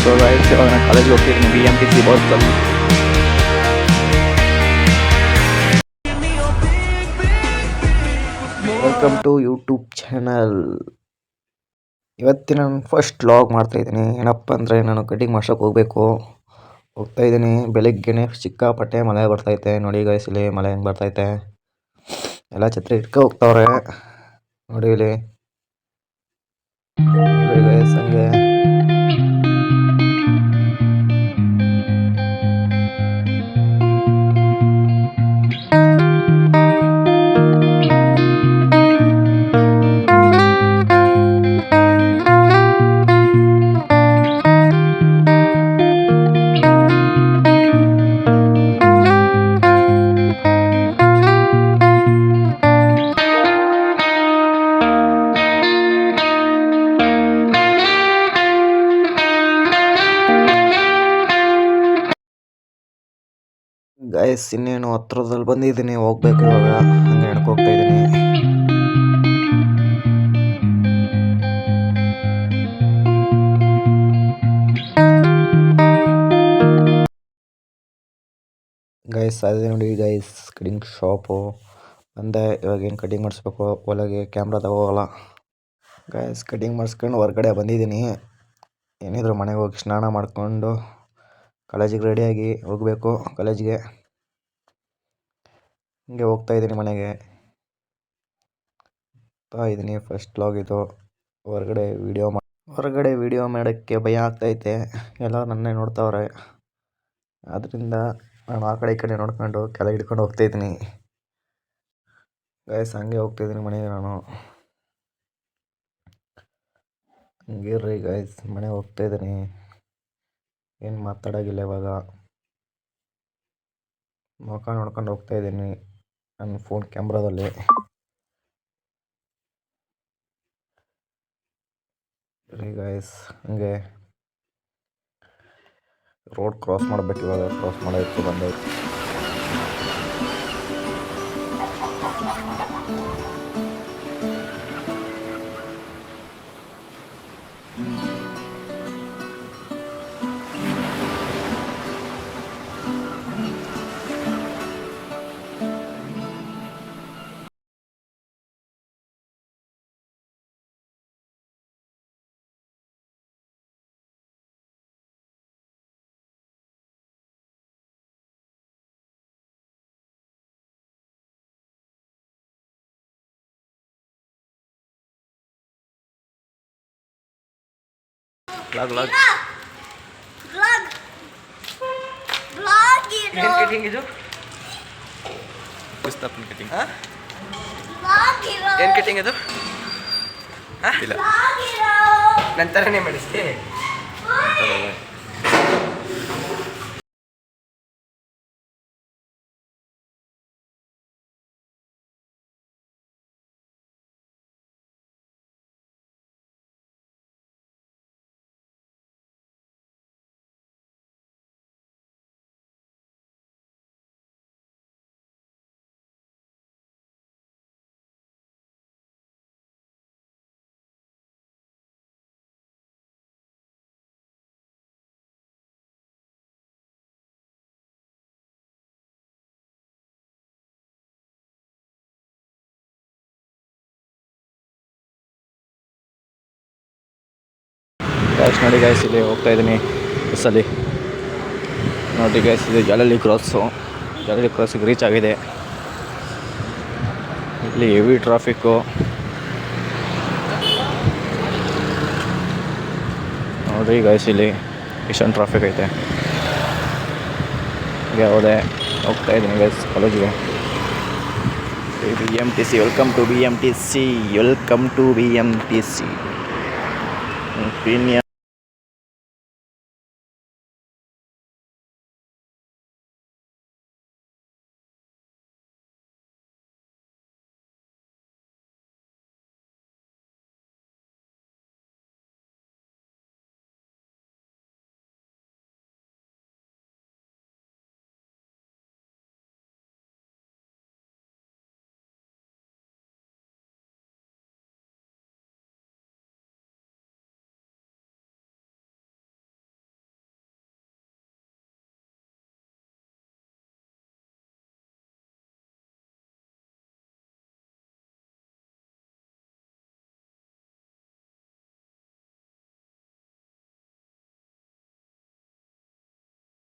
So guys ಇವಾಗ ನಾನು ಕಾಲೇಜ್ಗೆ ಹೋಗ್ತಿದ್ದೀನಿ BMTC ಬಸ್ಸಲ್ಲಿ. Welcome to YouTube channel. ಇವತ್ತಿನ ನಾನು ಫಸ್ಟ್ ವ್ಲಾಗ್ ಮಾಡ್ತಾಯಿದ್ದೀನಿ. ಏನಪ್ಪ ಅಂದರೆ ನಾನು ಕಟಿಂಗ್ ಮಾಡ್ಸೋಕೆ ಹೋಗ್ತಾಯಿದ್ದೀನಿ. ಬೆಳಗ್ಗೆನೇ ಸಿಕ್ಕಾಪಟ್ಟೆ ಮಳೆ ಬರ್ತೈತೆ. ನೋಡಿ ಗೈಸ್ ಇಲ್ಲಿ ಮಳೆ ಹೆಂಗೆ ಬರ್ತೈತೆ. ಎಲ್ಲ ಛತ್ರಿ ಇಟ್ಕೊ ಹೋಗ್ತಾವ್ರೆ ನೋಡಿ ಇಲ್ಲಿ ಗೈಸ್ ಹಂಗೆ. ಗೈಸ್ ಇನ್ನೇನು ಹತ್ರದಲ್ಲಿ ಬಂದಿದ್ದೀನಿ, ಹೋಗ್ಬೇಕು ಇವಾಗ. ಹಂಗೆ ನಡ್ಕೋಗ್ತಾ ಇದ್ದೀನಿ. ಗೈಸ್ ಅದೇ ನೋಡಿ ಗೈಸ್ ಕಟಿಂಗ್ ಶಾಪು ಬಂದೆ. ಇವಾಗ ಏನು ಕಟಿಂಗ್ ಮಾಡಿಸ್ಬೇಕು, ಒಳಗೆ ಕ್ಯಾಮ್ರಾ ತಗೋಲ್ಲ. ಗೈಸ್ ಕಟಿಂಗ್ ಮಾಡಿಸ್ಕೊಂಡು ಹೊರಗಡೆ ಬಂದಿದ್ದೀನಿ. ಏನಿದ್ರು ಮನೆಗೆ ಹೋಗಿ ಸ್ನಾನ ಮಾಡಿಕೊಂಡು ಕಾಲೇಜಿಗೆ ರೆಡಿಯಾಗಿ ಹೋಗಬೇಕು ಕಾಲೇಜಿಗೆ. ಹಿಂಗೆ ಹೋಗ್ತಾ ಇದ್ದೀನಿ ಮನೆಗೆ. ಫಸ್ಟ್ ವ್ಲಾಗ್ ಇದು. ಹೊರಗಡೆ ವಿಡಿಯೋ ಮಾಡೋಕ್ಕೆ ಭಯ ಆಗ್ತೈತೆ. ಎಲ್ಲ ನನ್ನೇ ನೋಡ್ತಾವ್ರೆ. ಆದ್ದರಿಂದ ನಾನು ಆ ಕಡೆ ಈ ಕಡೆ ನೋಡ್ಕೊಂಡು ಕೆಳಗೆ ಹಿಡ್ಕೊಂಡು ಹೋಗ್ತಾಯಿದ್ದೀನಿ. ಗೈಸ್ ಹಂಗೆ ಹೋಗ್ತಾಯಿದ್ದೀನಿ ಮನೆಗೆ ನಾನು. ಹಂಗೆ ರೀ ಗೈಸ್ ಮನೆಗೆ ಹೋಗ್ತಾಯಿದ್ದೀನಿ. ಏನು ಮಾತಾಡೋಗಿಲ್ಲ ಇವಾಗ. ಮುಖ ನೋಡ್ಕೊಂಡು ಹೋಗ್ತಾಯಿದ್ದೀನಿ ನನ್ನ ಫೋನ್ ಕ್ಯಾಮ್ರಾದಲ್ಲಿ. ರೀ ಗೈಸ್ ಹಂಗೆ ರೋಡ್ ಕ್ರಾಸ್ ಮಾಡ್ಬೇಕು ಇವಾಗ. ಕ್ರಾಸ್ ಮಾಡೋದಕ್ಕೆ ಬಂದೈತೆ. Vlog. Ini cutting itu? Stop cutting. Hah? Yang cutting itu? Hah? Bila. Nanti nih medisnya. Guys ನೋಡಿ ಗೈಸ್ ಇಲ್ಲಿ ಹೋಗ್ತಾ ಇದ್ದೀನಿ ಬಸ್ಸಲ್ಲಿ. ನೋಡಿ ಗೈಸ್ ಇದು ಜಾಲಹಳ್ಳಿ ಕ್ರಾಸಿಗೆ ರೀಚ್ ಆಗಿದೆ. ಇಲ್ಲಿ ಹೆವಿ ಟ್ರಾಫಿಕ್ಕು. ನೋಡಿ ಗೈಸ್ ಇಲ್ಲಿ ಇಷ್ಟೊಂದು ಟ್ರಾಫಿಕ್ ಐತೆ. ಯಾವುದೇ ಹೋಗ್ತಾ ಇದ್ದೀನಿ ಗೈಸ್ ಕಾಲೇಜಿಗೆ. BMTC welcome to BMTC.